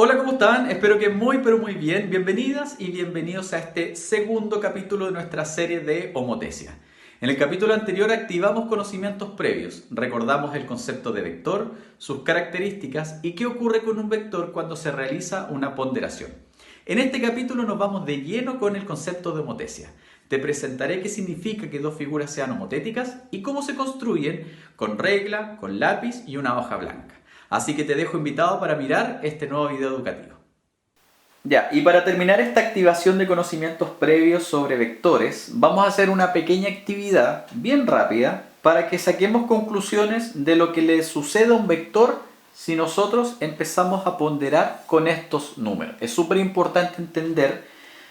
Hola, ¿cómo están? Espero que muy pero muy bien. Bienvenidas y bienvenidos a este segundo capítulo de nuestra serie de homotesia. En el capítulo anterior activamos conocimientos previos, recordamos el concepto de vector, sus características y qué ocurre con un vector cuando se realiza una ponderación. En este capítulo nos vamos de lleno con el concepto de homotesia. Te presentaré qué significa que dos figuras sean homotéticas y cómo se construyen con regla, con lápiz y una hoja blanca. Así que te dejo invitado para mirar este nuevo video educativo. Ya, y para terminar esta activación de conocimientos previos sobre vectores, vamos a hacer una pequeña actividad bien rápida para que saquemos conclusiones de lo que le sucede a un vector si nosotros empezamos a ponderar con estos números. Es súper importante entender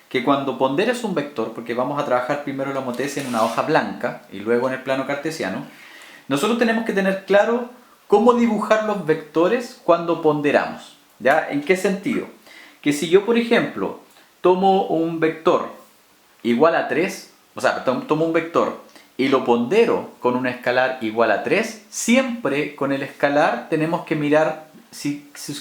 que cuando ponderes un vector, porque vamos a trabajar primero la homotesia en una hoja blanca y luego en el plano cartesiano, nosotros tenemos que tener claro cómo dibujar los vectores cuando ponderamos. ¿Ya? ¿En qué sentido? Que si yo, por ejemplo, tomo un vector igual a 3, o sea, tomo un vector y lo pondero con un escalar igual a 3, siempre con el escalar tenemos que mirar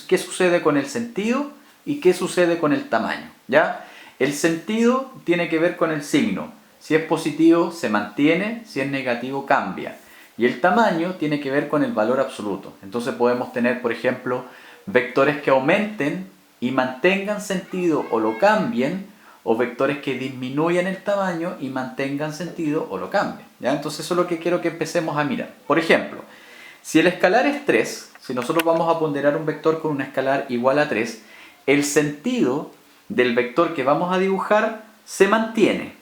qué sucede con el sentido y qué sucede con el tamaño. ¿Ya? El sentido tiene que ver con el signo. Si es positivo, se mantiene, si es negativo, cambia. Y el tamaño tiene que ver con el valor absoluto. Entonces podemos tener, por ejemplo, vectores que aumenten y mantengan sentido o lo cambien, o vectores que disminuyan el tamaño y mantengan sentido o lo cambien. ¿Ya? Entonces eso es lo que quiero que empecemos a mirar. Por ejemplo, si el escalar es 3, si nosotros vamos a ponderar un vector con un escalar igual a 3, el sentido del vector que vamos a dibujar se mantiene.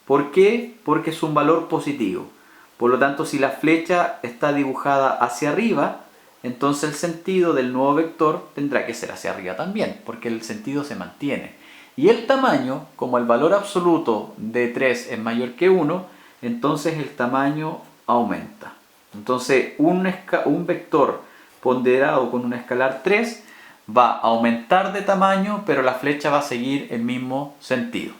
¿Por qué? Porque es un valor positivo. Por lo tanto, si la flecha está dibujada hacia arriba, entonces el sentido del nuevo vector tendrá que ser hacia arriba también, porque el sentido se mantiene. Y el tamaño, como el valor absoluto de 3 es mayor que 1, entonces el tamaño aumenta. Entonces un vector ponderado con un escalar 3 va a aumentar de tamaño, pero la flecha va a seguir el mismo sentido.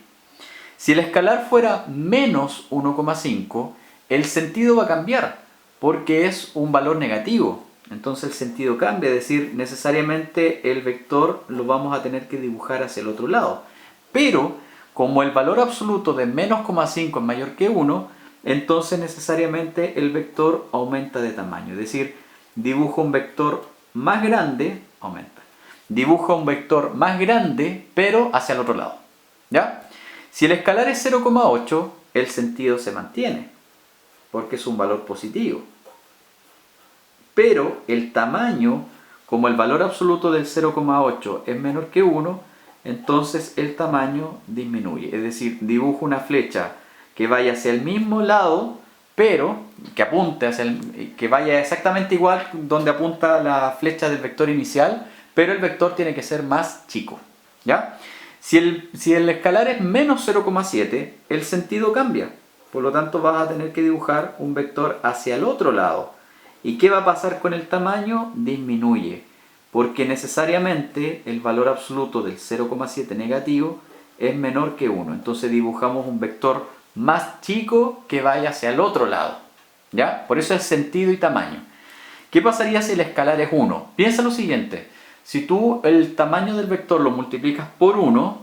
Si el escalar fuera menos 1,5, el sentido va a cambiar porque es un valor negativo. Entonces el sentido cambia, es decir, necesariamente el vector lo vamos a tener que dibujar hacia el otro lado. Pero como el valor absoluto de menos 0,5 es mayor que 1, entonces necesariamente el vector aumenta de tamaño. Es decir, dibujo un vector más grande, aumenta. Dibujo un vector más grande, pero hacia el otro lado. ¿Ya? Si el escalar es 0,8, el sentido se mantiene, porque es un valor positivo. Pero el tamaño, como el valor absoluto del 0,8 es menor que 1, entonces el tamaño disminuye. Es decir, dibujo una flecha que vaya hacia el mismo lado, pero que apunte que vaya exactamente igual donde apunta la flecha del vector inicial, pero el vector tiene que ser más chico. ¿Ya? Si el escalar es menos 0,7, el sentido cambia. Por lo tanto, vas a tener que dibujar un vector hacia el otro lado. ¿Y qué va a pasar con el tamaño? Disminuye. Porque necesariamente el valor absoluto del 0,7 negativo es menor que 1. Entonces dibujamos un vector más chico que vaya hacia el otro lado. ¿Ya? Por eso es sentido y tamaño. ¿Qué pasaría si el escalar es 1? Piensa lo siguiente. Si tú el tamaño del vector lo multiplicas por 1,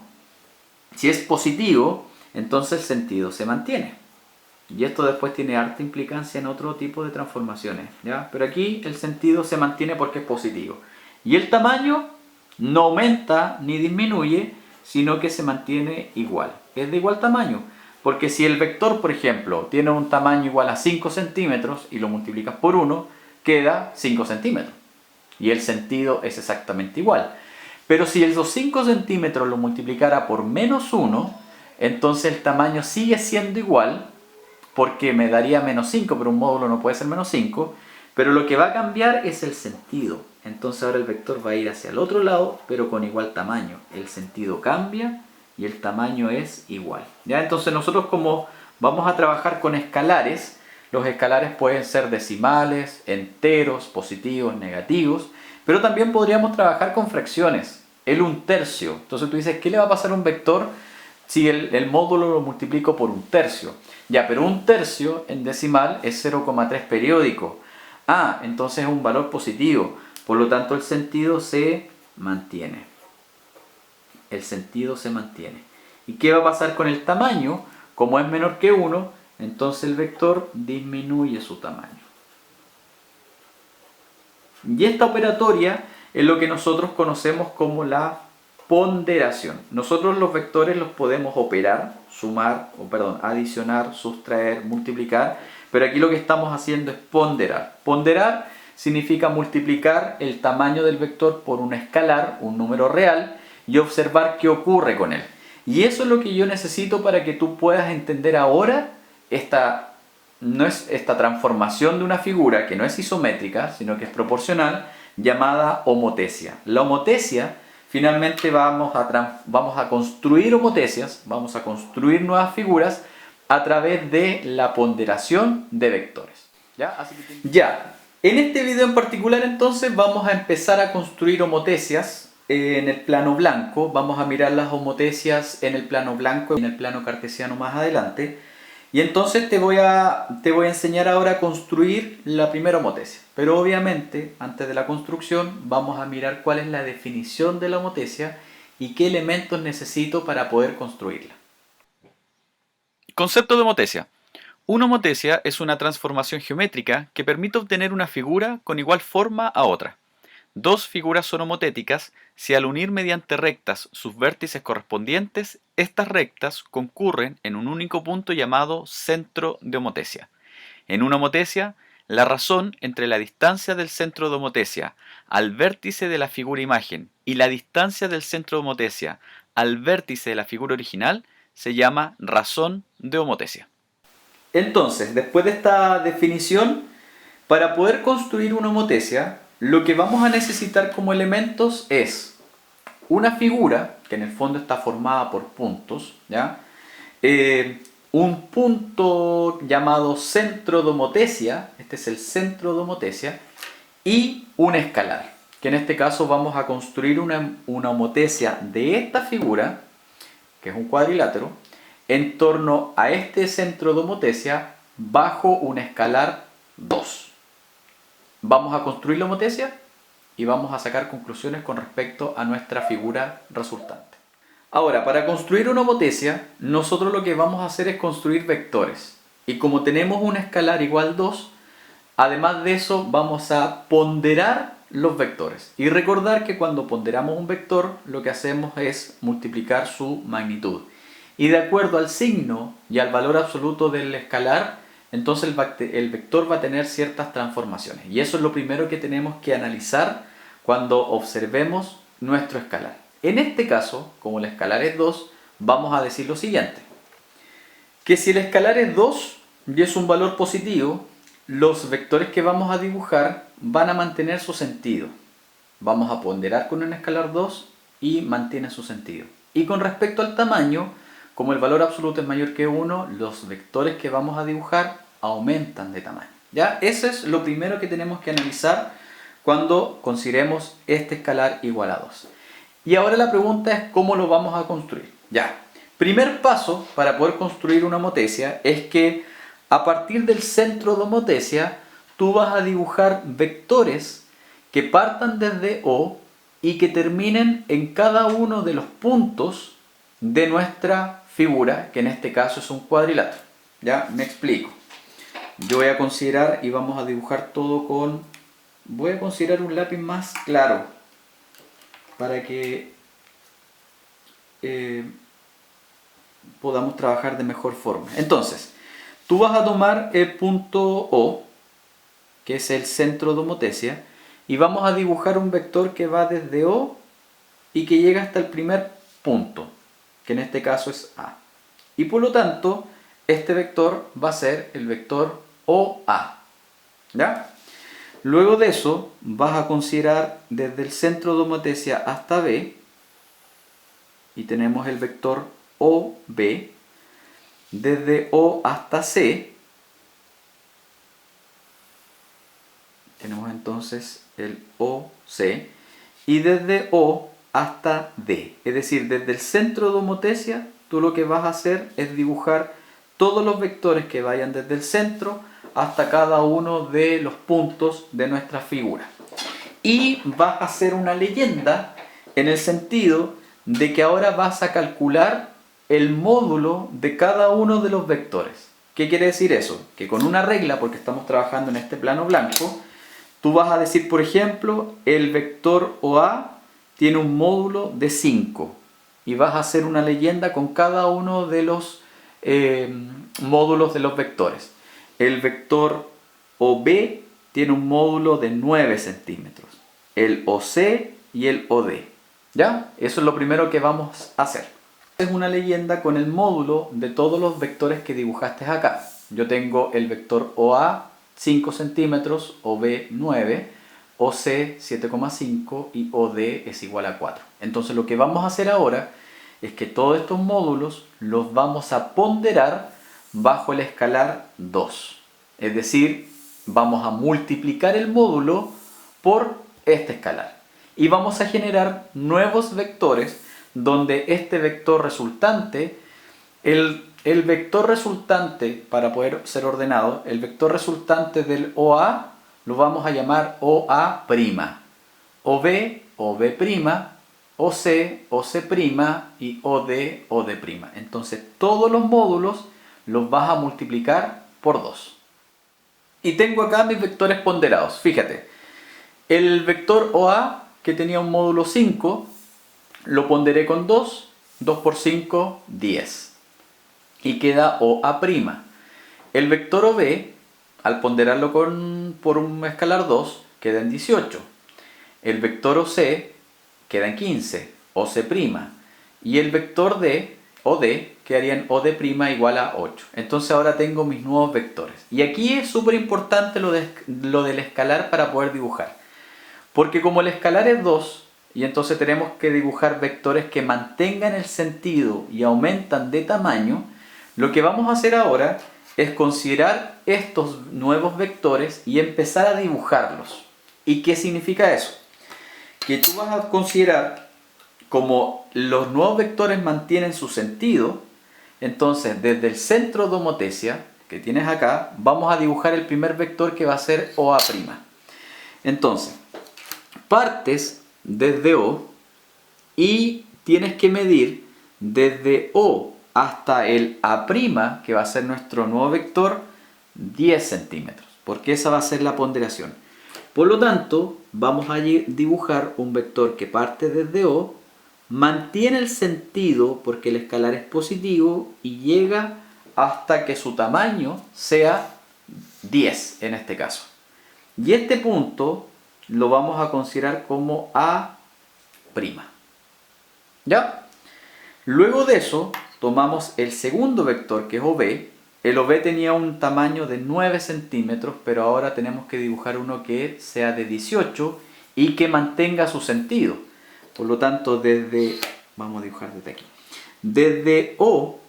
si es positivo, entonces el sentido se mantiene. Y esto después tiene harta implicancia en otro tipo de transformaciones, ¿ya? Pero aquí el sentido se mantiene porque es positivo. Y el tamaño no aumenta ni disminuye, sino que se mantiene igual. Es de igual tamaño. Porque si el vector, por ejemplo, tiene un tamaño igual a 5 centímetros y lo multiplicas por 1, queda 5 centímetros. Y el sentido es exactamente igual. Pero si esos 5 centímetros lo multiplicara por menos 1, entonces el tamaño sigue siendo igual, porque me daría menos 5, pero un módulo no puede ser menos 5, pero lo que va a cambiar es el sentido. Entonces ahora el vector va a ir hacia el otro lado, pero con igual tamaño. El sentido cambia y el tamaño es igual. ¿Ya? Entonces nosotros, como vamos a trabajar con escalares, los escalares pueden ser decimales, enteros, positivos, negativos, pero también podríamos trabajar con fracciones. El 1/3. Entonces tú dices, ¿qué le va a pasar a un vector si el módulo lo multiplico por 1/3? Ya, pero 1/3 en decimal es 0,3 periódico. Ah, entonces es un valor positivo. Por lo tanto, el sentido se mantiene. el sentido se mantiene. ¿Y qué va a pasar con el tamaño? Como es menor que 1, entonces el vector disminuye su tamaño. Y esta operatoria es lo que nosotros conocemos como la ponderación. Nosotros los vectores los podemos operar, adicionar, sustraer, multiplicar, pero aquí lo que estamos haciendo es ponderar. Ponderar significa multiplicar el tamaño del vector por un escalar, un número real, y observar qué ocurre con él. Y eso es lo que yo necesito para que tú puedas entender ahora esta transformación de una figura que no es isométrica, sino que es proporcional, llamada homotesia. La homotesia, finalmente vamos a construir homotesias, vamos a construir nuevas figuras a través de la ponderación de vectores. ¿Ya? En este video en particular entonces vamos a empezar a construir homotesias en el plano blanco. Vamos a mirar las homotesias en el plano blanco y en el plano cartesiano más adelante. Y entonces te voy a enseñar ahora a construir la primera homotesia. Pero obviamente, antes de la construcción, vamos a mirar cuál es la definición de la homotesia y qué elementos necesito para poder construirla. Concepto de homotesia. Una homotesia es una transformación geométrica que permite obtener una figura con igual forma a otra. Dos figuras son homotéticas si al unir mediante rectas sus vértices correspondientes, estas rectas concurren en un único punto llamado centro de homotesia. En una homotesia, la razón entre la distancia del centro de homotesia al vértice de la figura imagen y la distancia del centro de homotesia al vértice de la figura original se llama razón de homotesia. Entonces, después de esta definición, para poder construir una homotesia, lo que vamos a necesitar como elementos es una figura, que en el fondo está formada por puntos, ¿ya? Un punto llamado centro de homotesia, este es el centro de homotesia, y un escalar, que en este caso vamos a construir una homotesia de esta figura, que es un cuadrilátero, en torno a este centro de homotesia bajo un escalar 2. Vamos a construir la homotesia y vamos a sacar conclusiones con respecto a nuestra figura resultante. Ahora, para construir una homotesia, nosotros lo que vamos a hacer es construir vectores. Y como tenemos un escalar igual 2, además de eso vamos a ponderar los vectores. Y recordar que cuando ponderamos un vector, lo que hacemos es multiplicar su magnitud. Y de acuerdo al signo y al valor absoluto del escalar, entonces el vector va a tener ciertas transformaciones. Y eso es lo primero que tenemos que analizar cuando observemos nuestro escalar. En este caso, como el escalar es 2, vamos a decir lo siguiente. Que si el escalar es 2 y es un valor positivo, los vectores que vamos a dibujar van a mantener su sentido. Vamos a ponderar con un escalar 2 y mantiene su sentido. Y con respecto al tamaño, como el valor absoluto es mayor que 1, los vectores que vamos a dibujar aumentan de tamaño. ¿Ya? Eso es lo primero que tenemos que analizar cuando consideremos este escalar igual a 2. Y ahora la pregunta es cómo lo vamos a construir. Ya. Primer paso para poder construir una homotesia es que a partir del centro de homotesia tú vas a dibujar vectores que partan desde O y que terminen en cada uno de los puntos de nuestra figura, que en este caso es un cuadrilátero. Ya, me explico. Yo voy a considerar y vamos a dibujar todo con... Voy a considerar un lápiz más claro para que podamos trabajar de mejor forma. Entonces, tú vas a tomar el punto O, que es el centro de homotesia, y vamos a dibujar un vector que va desde O y que llega hasta el primer punto, que en este caso es A. Y por lo tanto, este vector va a ser el vector OA. ¿Ya? Luego de eso, vas a considerar desde el centro de homotesia hasta B, y tenemos el vector OB, desde O hasta C, tenemos entonces el OC, y desde O hasta D, es decir, desde el centro de homotesia, tú lo que vas a hacer es dibujar todos los vectores que vayan desde el centro hasta cada uno de los puntos de nuestra figura. Y vas a hacer una leyenda en el sentido de que ahora vas a calcular el módulo de cada uno de los vectores. ¿Qué quiere decir eso? Que con una regla, porque estamos trabajando en este plano blanco, tú vas a decir, por ejemplo, el vector OA tiene un módulo de 5 y vas a hacer una leyenda con cada uno de los módulos de los vectores. El vector OB tiene un módulo de 9 centímetros, el OC y el OD. ¿Ya? Eso es lo primero que vamos a hacer. Es una leyenda con el módulo de todos los vectores que dibujaste acá. Yo tengo el vector OA 5 centímetros, OB 9, OC 7,5 y OD es igual a 4. Entonces lo que vamos a hacer ahora es que todos estos módulos los vamos a ponderar bajo el escalar 2. Es decir, vamos a multiplicar el módulo por este escalar. Y vamos a generar nuevos vectores donde este vector resultante, el vector resultante, para poder ser ordenado, el vector resultante del OA lo vamos a llamar OA', OB, OB', OC, OC' y OD, OD'. Entonces todos los módulos los vas a multiplicar por 2. Y tengo acá mis vectores ponderados. Fíjate, el vector OA, que tenía un módulo 5, lo ponderé con 2. 2 por 5, 10. Y queda OA'. El vector OB, al ponderarlo por un escalar 2, queda en 18. El vector OC queda en 15, OC'. Y el vector OD quedaría en OD' igual a 8. Entonces ahora tengo mis nuevos vectores. Y aquí es súper importante lo del escalar para poder dibujar. Porque como el escalar es 2, y entonces tenemos que dibujar vectores que mantengan el sentido y aumentan de tamaño, lo que vamos a hacer ahora es considerar estos nuevos vectores y empezar a dibujarlos. ¿Y qué significa eso? Que tú vas a considerar como los nuevos vectores mantienen su sentido, entonces desde el centro de homotesia que tienes acá, vamos a dibujar el primer vector que va a ser OA'. Entonces, partes desde O y tienes que medir desde O hasta el A', que va a ser nuestro nuevo vector, 10 centímetros, porque esa va a ser la ponderación. Por lo tanto, vamos a dibujar un vector que parte desde O, mantiene el sentido porque el escalar es positivo y llega hasta que su tamaño sea 10 en este caso. Y este punto lo vamos a considerar como A'. ¿Ya? Luego de eso, tomamos el segundo vector que es OB. El OB tenía un tamaño de 9 centímetros, pero ahora tenemos que dibujar uno que sea de 18 y que mantenga su sentido. Por lo tanto, vamos a dibujar desde aquí. Desde O,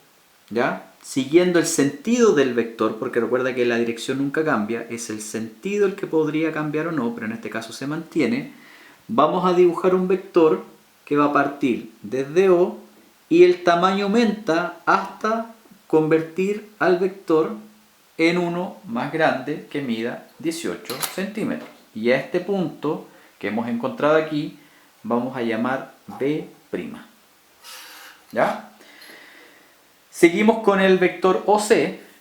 ¿ya? Siguiendo el sentido del vector, porque recuerda que la dirección nunca cambia, es el sentido el que podría cambiar o no, pero en este caso se mantiene. Vamos a dibujar un vector que va a partir desde O y el tamaño aumenta hasta convertir al vector en uno más grande que mida 18 centímetros. Y a este punto que hemos encontrado aquí vamos a llamar B'. ¿Ya? Seguimos con el vector OC.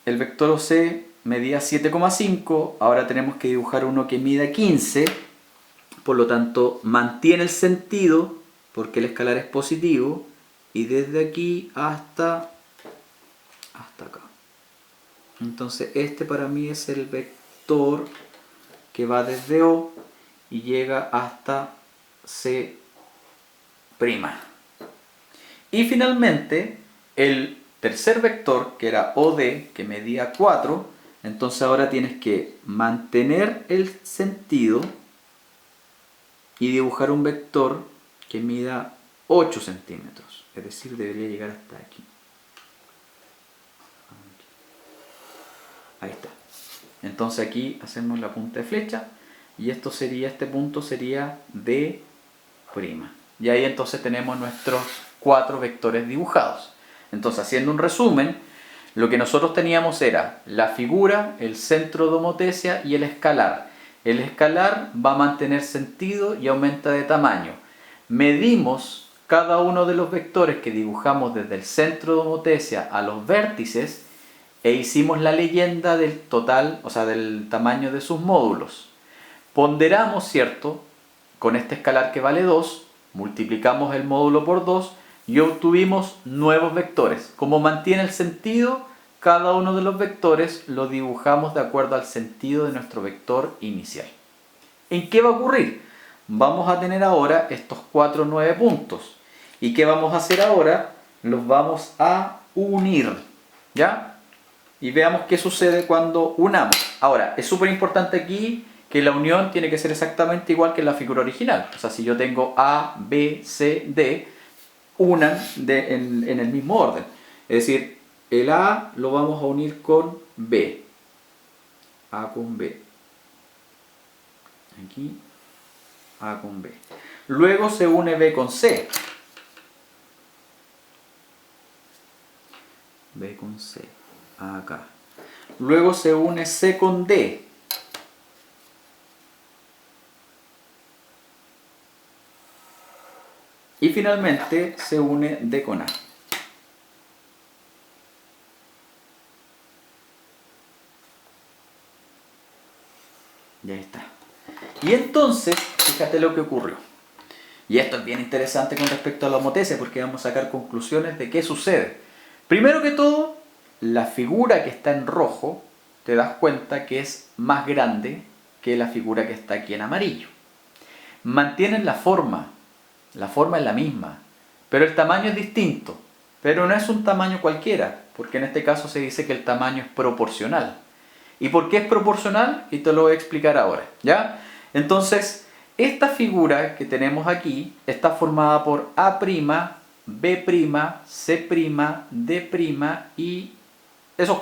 El vector OC medía 7,5. Ahora tenemos que dibujar uno que mida 15. Por lo tanto, mantiene el sentido porque el escalar es positivo. Y desde aquí hasta acá. Entonces este para mí es el vector que va desde O y llega hasta C'. Y finalmente el tercer vector, que era OD, que medía 4, entonces ahora tienes que mantener el sentido y dibujar un vector que mida 8 centímetros. Es decir, debería llegar hasta aquí. Ahí está. Entonces aquí hacemos la punta de flecha y este punto sería D'. Y ahí entonces tenemos nuestros 4 vectores dibujados. Entonces, haciendo un resumen, lo que nosotros teníamos era la figura, el centro de homotesia y el escalar. El escalar va a mantener sentido y aumenta de tamaño. Medimos cada uno de los vectores que dibujamos desde el centro de homotesia a los vértices e hicimos la leyenda del total, o sea, del tamaño de sus módulos. Ponderamos, ¿cierto? Con este escalar que vale 2, multiplicamos el módulo por 2 y obtuvimos nuevos vectores. Como mantiene el sentido, cada uno de los vectores lo dibujamos de acuerdo al sentido de nuestro vector inicial. ¿En qué va a ocurrir? Vamos a tener ahora estos 4 9 puntos. ¿Y qué vamos a hacer ahora? Los vamos a unir, ¿ya? Y veamos qué sucede cuando unamos. Ahora, es súper importante aquí que la unión tiene que ser exactamente igual que en la figura original. O sea, si yo tengo A, B, C, D, unan en el mismo orden. Es decir, el A lo vamos a unir con B. A con B. Aquí, A con B. Luego se une B con C. B con C. Acá. Luego se une C con D. Y finalmente se une D con A. Ya está. Y entonces, fíjate lo que ocurrió. Y esto es bien interesante con respecto a la homotesia porque vamos a sacar conclusiones de qué sucede. Primero que todo, la figura que está en rojo, te das cuenta que es más grande que la figura que está aquí en amarillo. Mantienen la forma es la misma, pero el tamaño es distinto. Pero no es un tamaño cualquiera, porque en este caso se dice que el tamaño es proporcional. ¿Y por qué es proporcional? Y te lo voy a explicar ahora, ¿ya? Entonces, esta figura que tenemos aquí está formada por A', B', C', D' y esos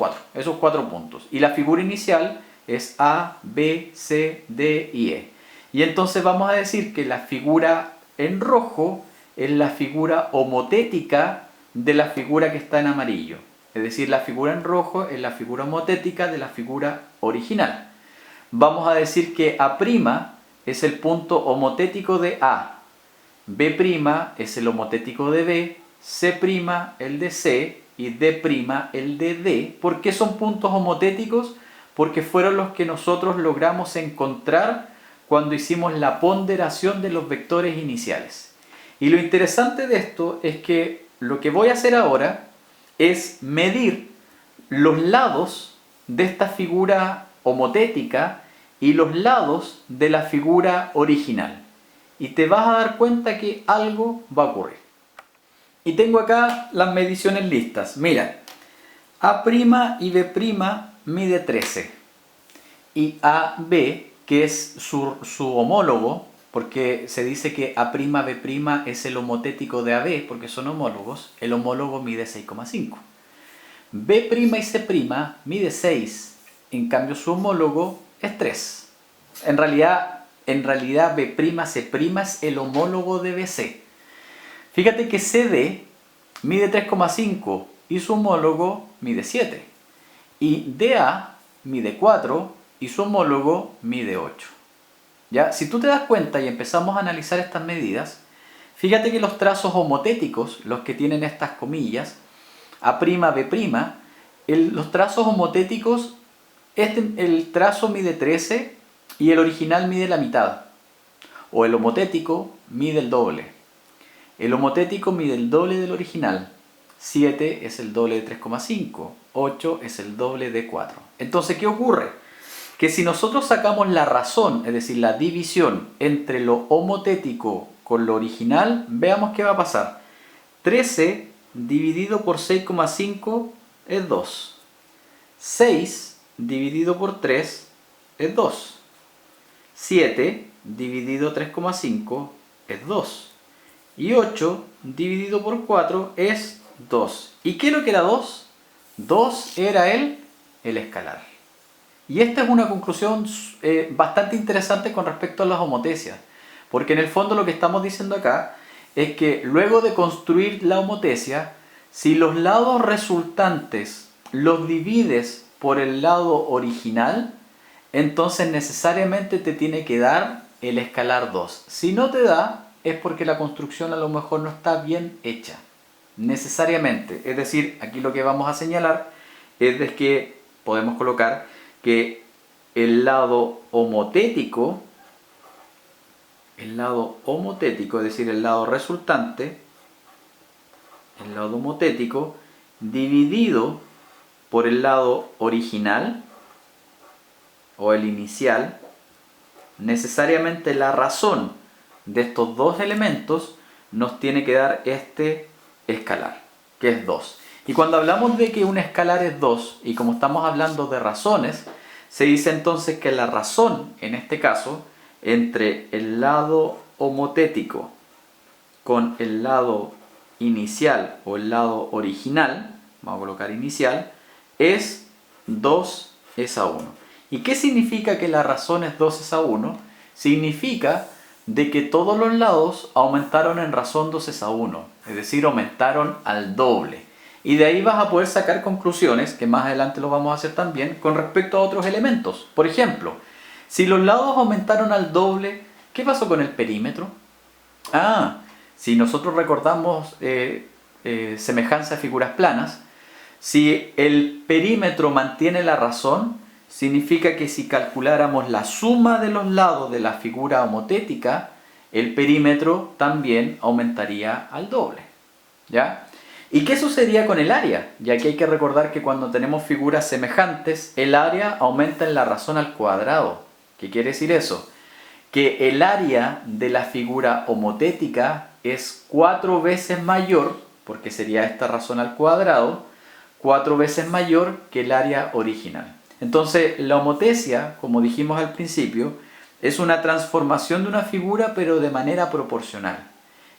cuatro puntos. Y la figura inicial es A, B, C, D y E. Y entonces vamos a decir que la figura en rojo es la figura homotética de la figura que está en amarillo. Es decir, la figura en rojo es la figura homotética de la figura original. Vamos a decir que A' es el punto homotético de A, B' es el homotético de B, C' el de C y D' el de D. ¿Por qué son puntos homotéticos? Porque fueron los que nosotros logramos encontrar cuando hicimos la ponderación de los vectores iniciales. Y lo interesante de esto es que lo que voy a hacer ahora es medir los lados de esta figura homotética y los lados de la figura original. Y te vas a dar cuenta que algo va a ocurrir. Y tengo acá las mediciones listas. Mira, A' y B' mide 13. Y AB, que es su homólogo, porque se dice que A', B' es el homotético de AB, porque son homólogos, el homólogo mide 6,5. B' y C' mide 6, en cambio su homólogo es 3. En realidad B', C' es el homólogo de BC. Fíjate que CD mide 3,5 y su homólogo mide 7. Y DA mide 4 y su homólogo mide 8. ¿Ya? Si tú te das cuenta y empezamos a analizar estas medidas, fíjate que los trazos homotéticos, los que tienen estas comillas, A', B', los trazos homotéticos, el trazo mide 13 y el original mide la mitad. O el homotético mide el doble. El homotético mide el doble del original. 7 es el doble de 3,5. 8 es el doble de 4. Entonces, ¿qué ocurre? Que si nosotros sacamos la razón, es decir, la división entre lo homotético con lo original, veamos qué va a pasar. 13 dividido por 6,5 es 2. 6 dividido por 3 es 2. 7 dividido 3,5 es 2. Y 8 dividido por 4 es 2. ¿Y qué es lo que era 2? 2 era el escalar. Y esta es una conclusión bastante interesante con respecto a las homotesias. Porque en el fondo lo que estamos diciendo acá es que luego de construir la homotesia, si los lados resultantes los divides por el lado original, entonces necesariamente te tiene que dar el escalar 2. Si no te da, es porque la construcción a lo mejor no está bien hecha, necesariamente. Es decir, aquí lo que vamos a señalar es de que podemos colocar que el lado homotético, es decir, el lado resultante, el lado homotético, dividido por el lado original o el inicial, necesariamente la razón de estos dos elementos nos tiene que dar este escalar, que es 2. Y cuando hablamos de que un escalar es 2, y como estamos hablando de razones, se dice entonces que la razón, en este caso, entre el lado homotético con el lado inicial o el lado original, vamos a colocar inicial, es 2 es a 1. ¿Y qué significa que la razón es 2 es a 1? Significa de que todos los lados aumentaron en razón 2 es a 1, es decir, aumentaron al doble. Y de ahí vas a poder sacar conclusiones, que más adelante lo vamos a hacer también, con respecto a otros elementos. Por ejemplo, si los lados aumentaron al doble, ¿qué pasó con el perímetro? Si nosotros recordamos semejanza a figuras planas, si el perímetro mantiene la razón, significa que si calculáramos la suma de los lados de la figura homotética, el perímetro también aumentaría al doble. ¿Ya? ¿Y qué sucedería con el área? Ya que hay que recordar que cuando tenemos figuras semejantes, el área aumenta en la razón al cuadrado. ¿Qué quiere decir eso? Que el área de la figura homotética es 4 veces mayor, porque sería esta razón al cuadrado, 4 veces mayor que el área original. Entonces, la homotesia, como dijimos al principio, es una transformación de una figura pero de manera proporcional.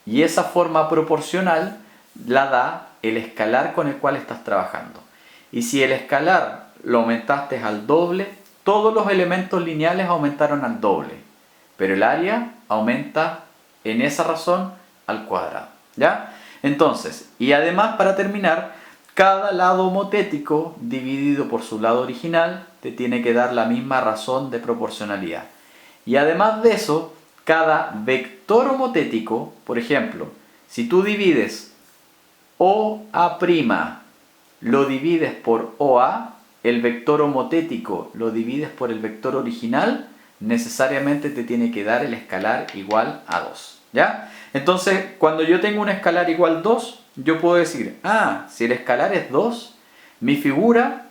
Y esa forma proporcional la da el escalar con el cual estás trabajando. Y si el escalar lo aumentaste al doble, todos los elementos lineales aumentaron al doble. Pero el área aumenta en esa razón al cuadrado. ¿Ya? Entonces, y además para terminar, cada lado homotético dividido por su lado original te tiene que dar la misma razón de proporcionalidad. Y además de eso, cada vector homotético, por ejemplo, si tú divides OA', lo divides por OA, el vector homotético lo divides por el vector original, necesariamente te tiene que dar el escalar igual a 2. ¿Ya? Entonces, cuando yo tengo un escalar igual a 2, yo puedo decir, si el escalar es 2, mi figura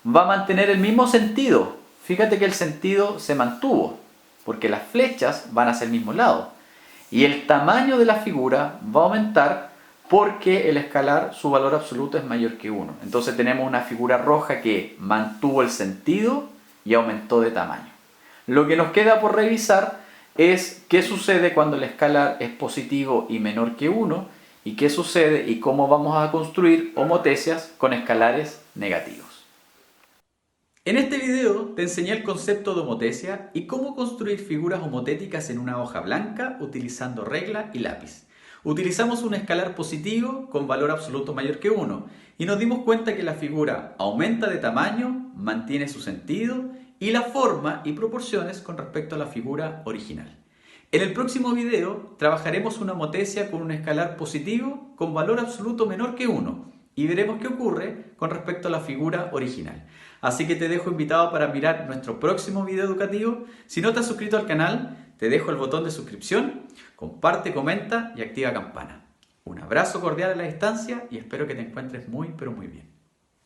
va a mantener el mismo sentido. Fíjate que el sentido se mantuvo, porque las flechas van hacia el mismo lado. Y el tamaño de la figura va a aumentar porque el escalar, su valor absoluto es mayor que 1. Entonces tenemos una figura roja que mantuvo el sentido y aumentó de tamaño. Lo que nos queda por revisar es qué sucede cuando el escalar es positivo y menor que 1, y qué sucede y cómo vamos a construir homotecias con escalares negativos. En este video te enseñé el concepto de homotecia y cómo construir figuras homotéticas en una hoja blanca utilizando regla y lápiz. Utilizamos un escalar positivo con valor absoluto mayor que 1 y nos dimos cuenta que la figura aumenta de tamaño, mantiene su sentido y la forma y proporciones con respecto a la figura original. En el próximo video trabajaremos una homotecia con un escalar positivo con valor absoluto menor que 1 y veremos qué ocurre con respecto a la figura original. Así que te dejo invitado para mirar nuestro próximo video educativo. Si no te has suscrito al canal, te dejo el botón de suscripción, comparte, comenta y activa campana. Un abrazo cordial a la distancia y espero que te encuentres muy pero muy bien.